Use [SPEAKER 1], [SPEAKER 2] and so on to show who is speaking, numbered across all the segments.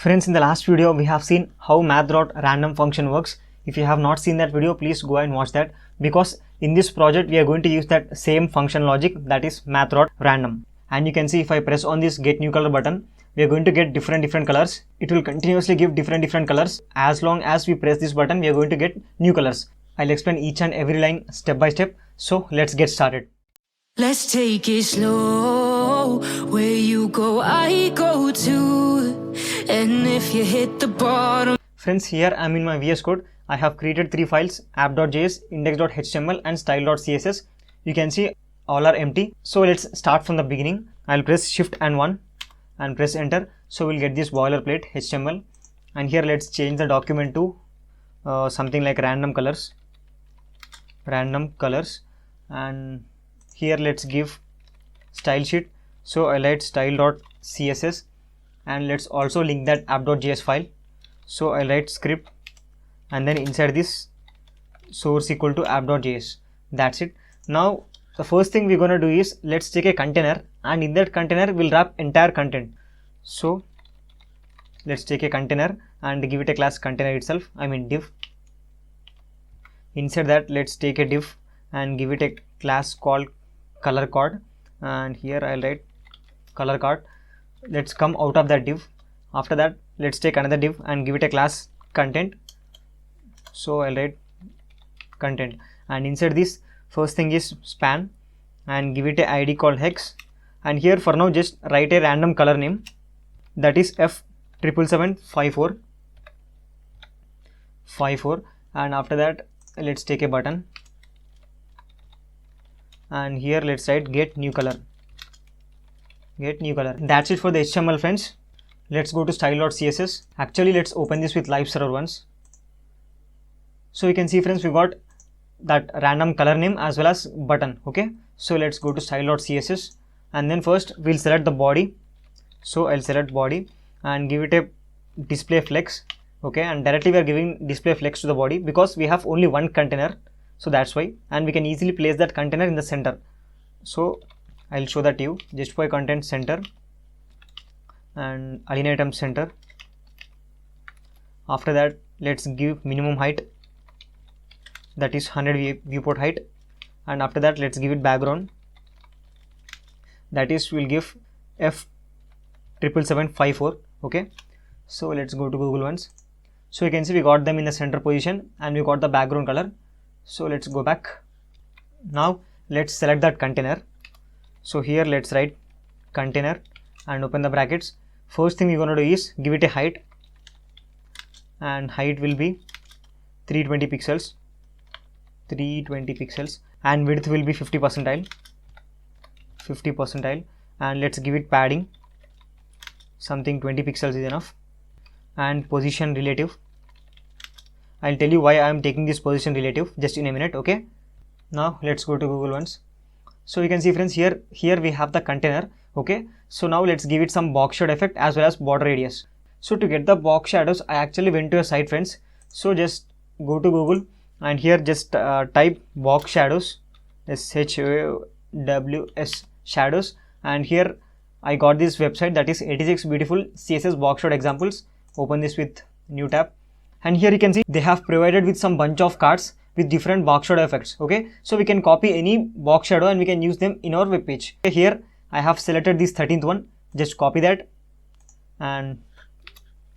[SPEAKER 1] Friends, in the last video we have seen how math.random function works. If you have not seen that video, please go and watch that, because in this project we are going to use that same function logic, that is math.random. And you can see if I press on this get new color button, we are going to get different colors. It will continuously give different colors. As long as we press this button, we are going to get new colors. I'll explain each and every line step by step. So let's get started.
[SPEAKER 2] Let's take it slow. Where you go, I go too. And if you hit the bottom.
[SPEAKER 1] Friends, here I'm in my VS Code. I have created 3 files: app.js, index.html and style.css. You can see all are empty. So let's start from the beginning. I'll press shift and 1 and press enter. So we'll get this boilerplate HTML. And here let's change the document to something like random colors. And here let's give style sheet. So I write style.css, and let's also link that app.js file. So I write script, and then inside this source equal to app.js. That's it. Now the first thing we're gonna do is let's take a container, and in that container we'll wrap entire content. So let's take a container and give it a class container itself, I mean div. Inside that let's take a div and give it a class called color card, and here I'll write color card. Let's come out of that div. After that let's take another div and give it a class content. So I'll write content, and inside this first thing is span and give it a id called hex. And here for now just write a random color name, that is F77754. And after that let's take a button, and here let's write get new color. That's it for the HTML, friends. Let's go to style.css. Actually let's open this with live server once. So you can see, friends, we got that random color name as well as button. Okay, so let's go to style.css, and then first we'll select the body. So I'll select body and give it a display flex. Okay, and directly we are giving display flex to the body because we have only one container, so that's why, and we can easily place that container in the center. So I'll show that to you. Justify content center and align item center. After that let's give minimum height, that is 100 viewport height, and after that let's give it background, that is we'll give F77754. okay, so let's go to Google once. So you can see we got them in the center position and we got the background color. So let's go back. Now let's select that container. So here let's write container and open the brackets. First thing we're going to do is give it a height, and height will be 320 pixels, and width will be 50 percentile, and let's give it padding, something 20 pixels is enough, and position relative. I'll tell you why I am taking this position relative just in a minute. Okay, now let's go to Google once. So you can see, friends, here we have the container. Okay, so now let's give it some box shadow effect as well as border radius. So to get the box shadows, I actually went to a site, friends. So just go to Google and here just type box shadows, SHAWS shadows, and here I got this website, that is 86 beautiful CSS box shadow examples. Open this with new tab, and here you can see they have provided with some bunch of cards with different box shadow effects. Okay, so we can copy any box shadow and we can use them in our web page. Okay, here I have selected this 13th one. Just copy that and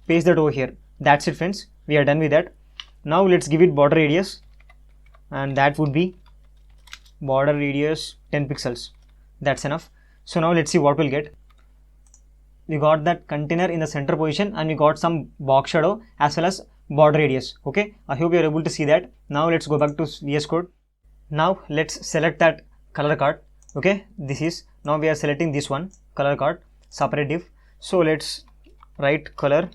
[SPEAKER 1] paste that over here. That's it, friends, we are done with that. Now let's give it border radius, and that would be border radius 10 pixels. That's enough. So now let's see what we'll get. We got that container in the center position and we got some box shadow as well as border radius. Okay, I hope you are able to see that. Now let's go back to VS Code. Now let's select that color card. Okay, this is, now we are selecting this one, color card, separate div. So let's write color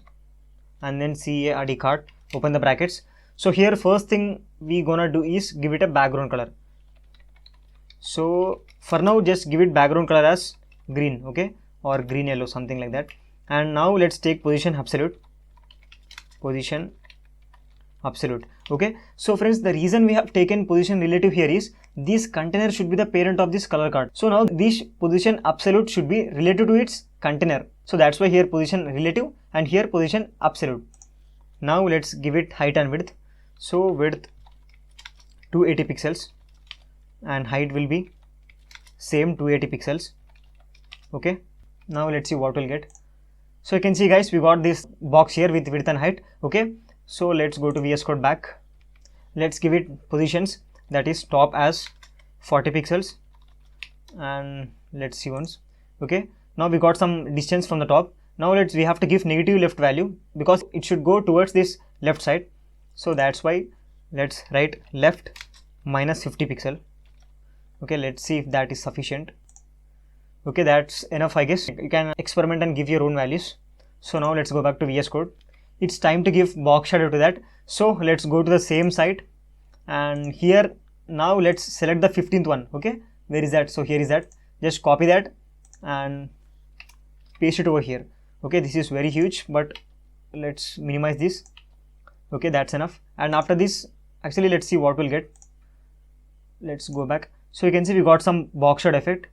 [SPEAKER 1] and then CARD card, open the brackets. So here first thing we gonna do is give it a background color. So for now just give it background color as green, okay, or green yellow, something like that. And now let's take position absolute. Okay, so friends, the reason we have taken position relative here is this container should be the parent of this color card. So now this position absolute should be relative to its container. So that's why here position relative and here position absolute. Now let's give it height and width. So width 280 pixels and height will be same 280 pixels. Okay, now let's see what we'll get. So you can see guys, we got this box here with width and height. Okay, so let's go to VS Code back. Let's give it positions, that is top as 40 pixels, and let's see once. Okay, now we got some distance from the top. Now we have to give negative left value because it should go towards this left side. So that's why let's write left minus 50 pixel. Okay, let's see if that is sufficient. Okay, that's enough, I guess. You can experiment and give your own values. So now let's go back to VS Code. It's time to give box shadow to that. So let's go to the same site, and here now let's select the 15th one. Okay, where is that? So here is that. Just copy that and paste it over here. Okay, this is very huge, but let's minimize this. Okay, that's enough. And after this, actually let's see what we'll get. Let's go back. So you can see we got some box shadow effect.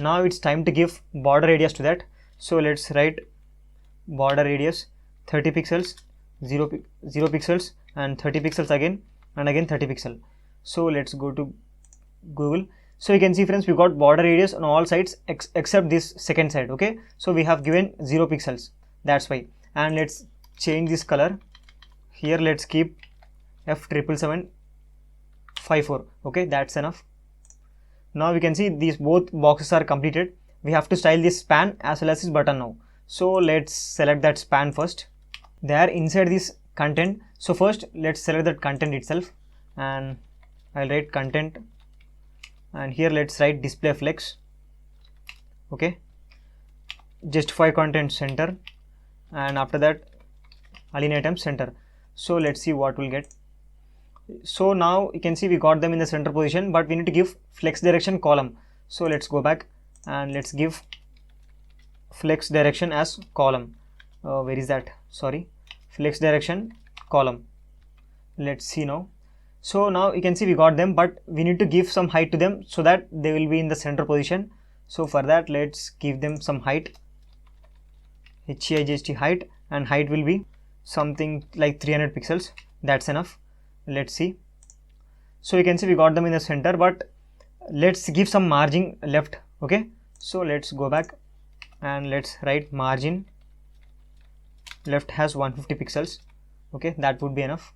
[SPEAKER 1] Now it's time to give border radius to that. So let's write border radius 30 pixels, 0 pixels, and 30 pixels again, and again 30 pixel. So let's go to Google. So you can see friends, we got border radius on all sides except this second side. Okay, so we have given 0 pixels, that's why. And let's change this color. Here let's keep F77754. Okay, that's enough. Now we can see these both boxes are completed. We have to style this span as well as this button now. So let's select that span first. They are inside this content. So first let's select that content itself, and I'll write content, and here let's write display flex. Okay, justify content center, and after that align item center. So let's see what we'll get. So now you can see we got them in the center position, but we need to give flex direction column. So let's go back and let's give flex direction as column. Where is that? Sorry, flex direction column. Let's see now. So now you can see we got them, but we need to give some height to them so that they will be in the center position. So for that, let's give them some height, HEIGHT height, and height will be something like 300 pixels. That's enough. Let's see. So you can see we got them in the center, but let's give some margin left. Okay, so let's go back and let's write margin left has 150 pixels. Okay, that would be enough.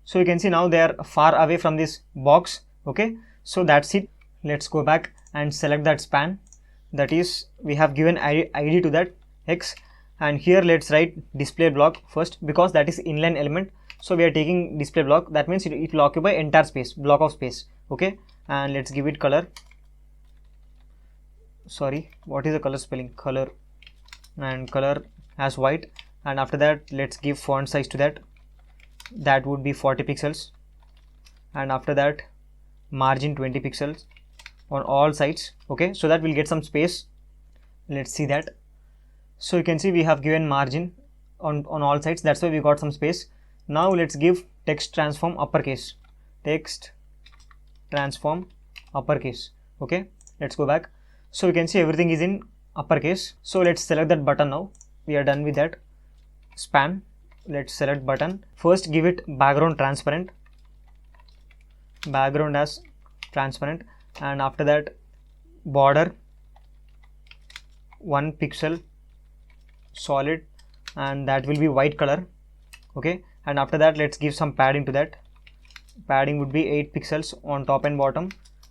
[SPEAKER 1] So you can see now they are far away from this box. Okay, so that's it. Let's go back and select that span, that is we have given ID to that X, and here let's write display block first because that is inline element. So we are taking display block, that means it will occupy entire space, block of space. Okay, and let's give it color. Sorry, what is the color spelling? Color, and color as white, and after that let's give font size to that. That would be 40 pixels, and after that margin 20 pixels on all sides. Okay, so that we'll get some space. Let's see that. So you can see we have given margin on all sides, that's why we got some space. Now let's give text transform uppercase, text transform uppercase. Okay, let's go back. So you can see everything is in uppercase. So let's select that button now. We are done with that span. Let's select button. First give it background transparent, background as transparent, and after that border 1 pixel solid, and that will be white color. Okay, and after that let's give some padding to that. Padding would be 8 pixels on top and bottom.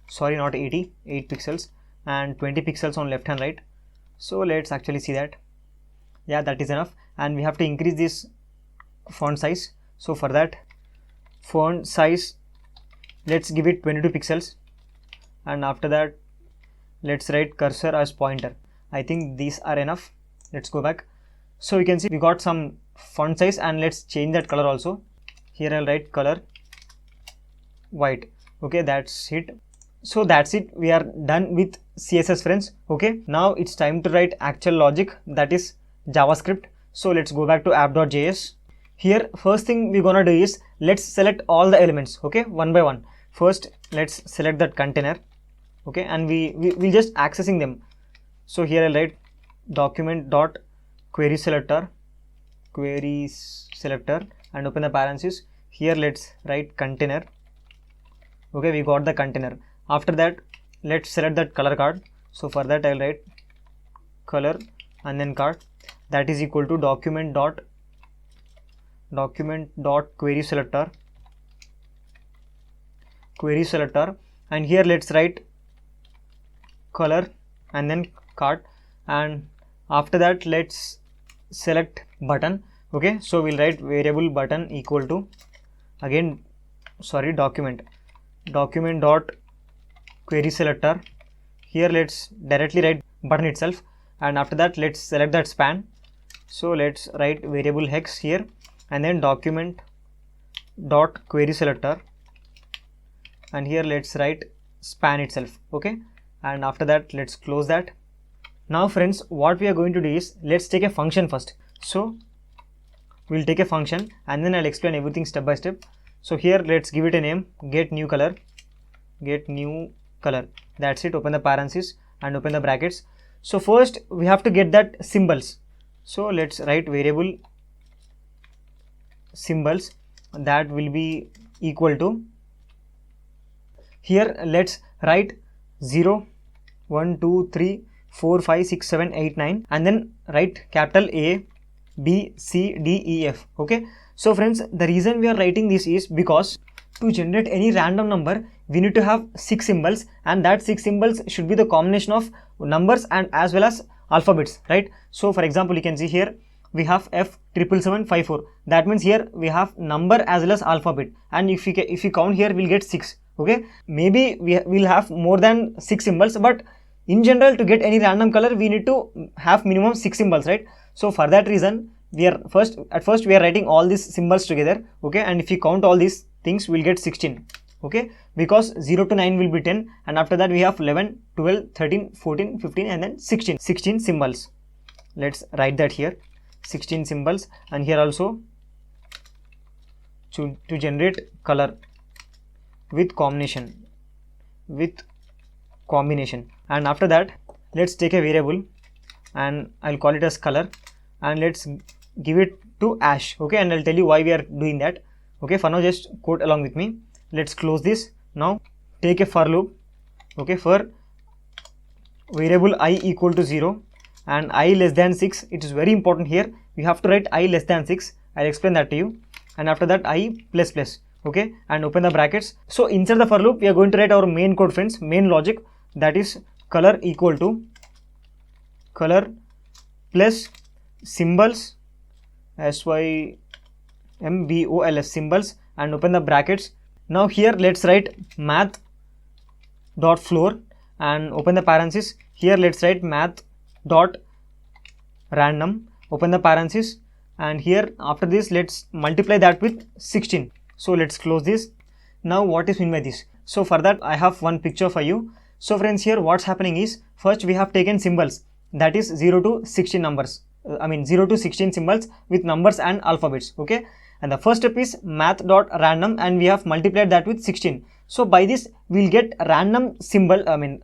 [SPEAKER 1] Sorry, not 80, 8 pixels, and 20 pixels on left and right. So let's actually see that. Yeah, that is enough. And we have to increase this font size. So for that, font size, let's give it 22 pixels, and after that let's write cursor as pointer. I think these are enough. Let's go back. So you can see we got some font size, and let's change that color also. Here I'll write color white. Okay, that's it. So that's it. We are done with CSS, friends. Okay, now it's time to write actual logic, that is JavaScript. So let's go back to app.js. Here first thing we're gonna do is let's select all the elements. Okay, one by one. First let's select that container. Okay, and we'll just accessing them. So here I'll write document dot query selector, and open the parenthesis. Here let's write container. Okay, we got the container. After that, let's select that color card. So for that I'll write color and then card, that is equal to document dot query selector, and here let's write color and then card, and after that let's select button. Okay, so we'll write variable button equal to, again sorry, document dot query selector. Here let's directly write button itself, and after that let's select that span. So let's write variable hex here, and then document dot query selector, and here let's write span itself. Okay, and after that let's close that. Now friends, what we are going to do is, let's take a function first. So we'll take a function and then I'll explain everything step by step. So here let's give it a name, get new color. That's it. Open the parenthesis and open the brackets. So first we have to get that symbols. So let's write variable symbols, that will be equal to, here let's write 0, 1, 2, 3, 4, 5, 6, 7, 8, 9, and then write capital A, B, C, D, E, F. Okay, so friends, the reason we are writing this is because to generate any random number we need to have 6 symbols, and that 6 symbols should be the combination of numbers and as well as alphabets, right? So for example, you can see here we have F77754. That means here we have number as well as alphabet, and if we count here we'll get 6. Okay, maybe we will have more than 6 symbols, but in general to get any random color we need to have minimum 6 symbols, right? So for that reason we are at first we are writing all these symbols together. Okay, and if we count all these things we'll get 16. Okay, because 0 to 9 will be 10, and after that we have 11, 12, 13, 14, 15, and then 16 symbols. Let's write that here, 16 symbols, and here also to generate color with combination, and after that let's take a variable and I'll call it as color, and let's give it to ash. Okay, and I'll tell you why we are doing that. Okay, for now just quote along with me. Let's close this. Now take a for loop. Okay, for variable I equal to 0 and I less than 6. It is very important here, we have to write I less than 6. I'll explain that to you. And after that I plus plus. Okay, and open the brackets. So inside the for loop we are going to write our main code, friends, main logic, that is color equal to color plus symbols, SYMBOLS, symbols, and open the brackets. Now here let's write math dot floor and open the parenthesis. Here let's write math dot random, open the parenthesis, and here after this let's multiply that with 16. So let's close this. Now what is meant by this? So for that I have one picture for you. So friends, here what's happening is, first we have taken symbols, that is 0 to 16 numbers, 0 to 16 symbols with numbers and alphabets. Okay, and the first step is math dot random, and we have multiplied that with 16. So by this we'll get random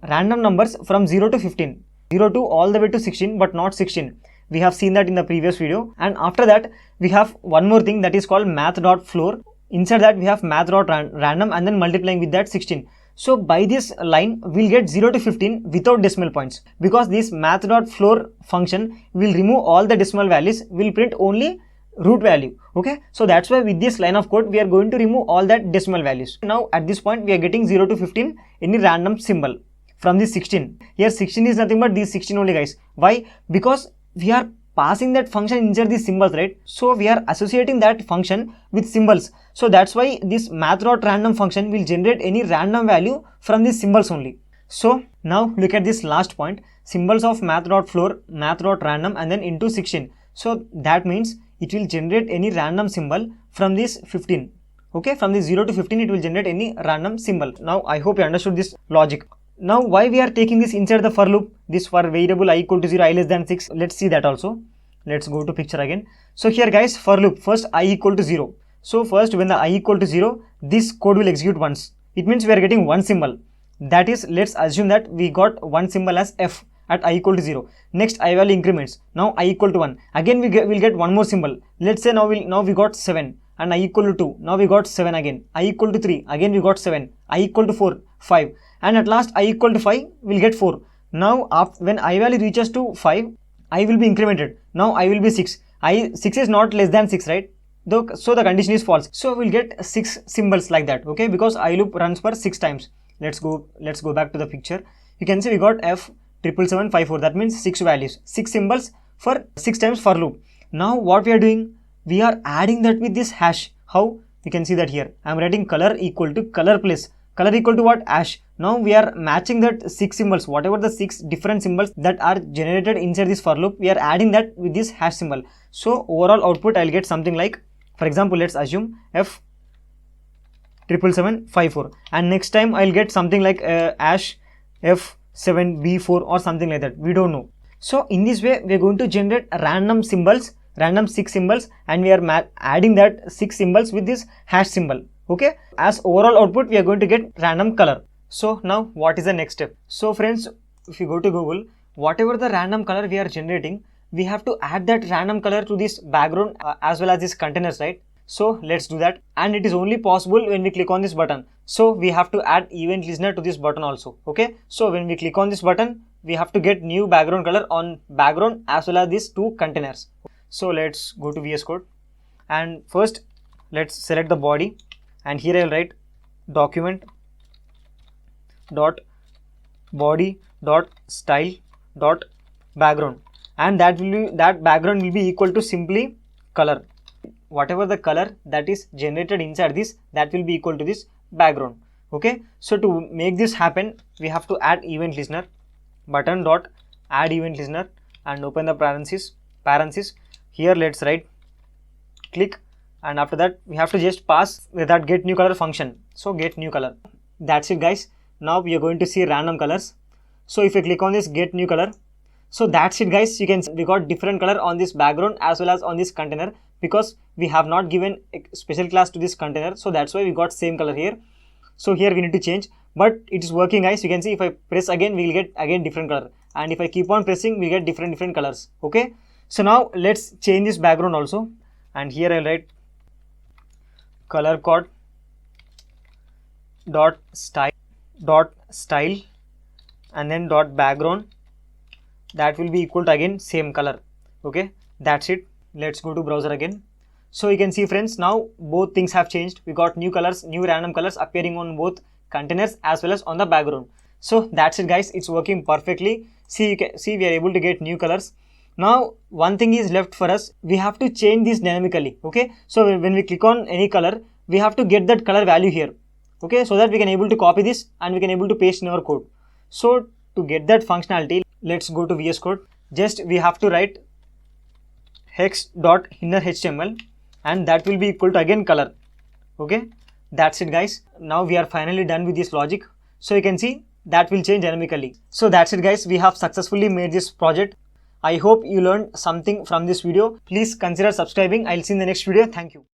[SPEAKER 1] random numbers from 0 to 15, 0 to all the way to 16, but not 16. We have seen that in the previous video. And after that we have one more thing, that is called math dot floor. Inside that we have math dot random and then multiplying with that 16. So by this line we'll get 0 to 15 without decimal points, because this math dot floor function will remove all the decimal values, will print only root value. Okay, so that's why with this line of code we are going to remove all that decimal values. Now at this point we are getting 0 to 15 any random symbol from this 16. Here 16 is nothing but these 16 only, guys. Why? Because we are passing that function inside these symbols, right? So we are associating that function with symbols. So that's why this math dot random function will generate any random value from these symbols only. So now look at this last point, symbols of math dot floor, math dot random, and then into 16. So that means it will generate any random symbol from this 15. Okay, from this 0 to 15 it will generate any random symbol. Now I hope you understood this logic. Now why we are taking this inside the for loop, this for variable I equal to 0, I less than 6, let's see that also. Let's go to picture again. So here guys, for loop, first I equal to 0. So first when the I equal to 0, this code will execute once. It means we are getting one symbol. That is, let's assume that we got one symbol as F, at I equal to 0. Next I value increments. Now I equal to 1. Again we'll get one more symbol. Let's say now we got 7 and I equal to 2. Now we got 7 again. I equal to 3. Again we got 7. I equal to 4. 5. And at last I equal to 5. We'll get 4. Now when I value reaches to 5, I will be incremented. Now I will be 6. 6 is not less than 6, right? So the condition is false. So we'll get 6 symbols like that, okay? Because I loop runs for 6 times. Let's go back to the picture. You can see we got F77754. That means 6 values, 6 symbols for 6 times for loop. Now what we are doing? We are adding that with this hash. How? You can see that here. I am writing color equal to color plus color equal to what? Hash. Now we are matching that 6 symbols, whatever the 6 different symbols that are generated inside this for loop, we are adding that with this hash symbol. So overall output I'll get something like, for example, let's assume F77754, and next time I'll get something like hash F7B4 or something like that. We don't know. So in this way we're going to generate random symbols, random 6 symbols, and we are adding that 6 symbols with this hash symbol. Okay, as overall output we are going to get random color. So now what is the next step? So friends, if you go to Google, whatever the random color we are generating, we have to add that random color to this background as well as this containers, right? So let's do that, and it is only possible when we click on this button. So we have to add event listener to this button also. Okay, so when we click on this button, we have to get new background color on background as well as these 2 containers. So let's go to VS Code, and first let's select the body, and here I'll write document dot body dot style dot background, and that background will be equal to simply color. Whatever the color that is generated inside this, that will be equal to this background. Okay, so to make this happen, we have to add event listener, button dot add event listener, and open the parenthesis. Here let's write click, and after that we have to just pass that get new color function. So get new color. That's it guys. Now we are going to see random colors. So if you click on this get new color, so that's it guys. You can see we got different color on this background as well as on this container, because we have not given a special class to this container, so that's why we got same color here. So here we need to change, but it is working guys. You can see if I press again, we will get again different color, and if I keep on pressing, we get different colors. Okay, so now let's change this background also, and here I'll write color code dot style and then dot background, that will be equal to again same color. Okay, that's it. Let's go to browser again. So you can see friends, now both things have changed. We got new colors, new random colors appearing on both containers as well as on the background. So that's it guys, it's working perfectly. See, you can see we are able to get new colors. Now one thing is left for us, we have to change this dynamically. Okay, so when we click on any color, we have to get that color value here. Okay, so that we can able to copy this and we can able to paste in our code. So to get that functionality, let's go to VS Code. Just we have to write hex.inner.html, and that will be equal to again color. Okay, that's it guys. Now we are finally done with this logic. So you can see that will change dynamically. So that's it guys, we have successfully made this project. I hope you learned something from this video. Please consider subscribing. I'll see you in the next video. Thank you.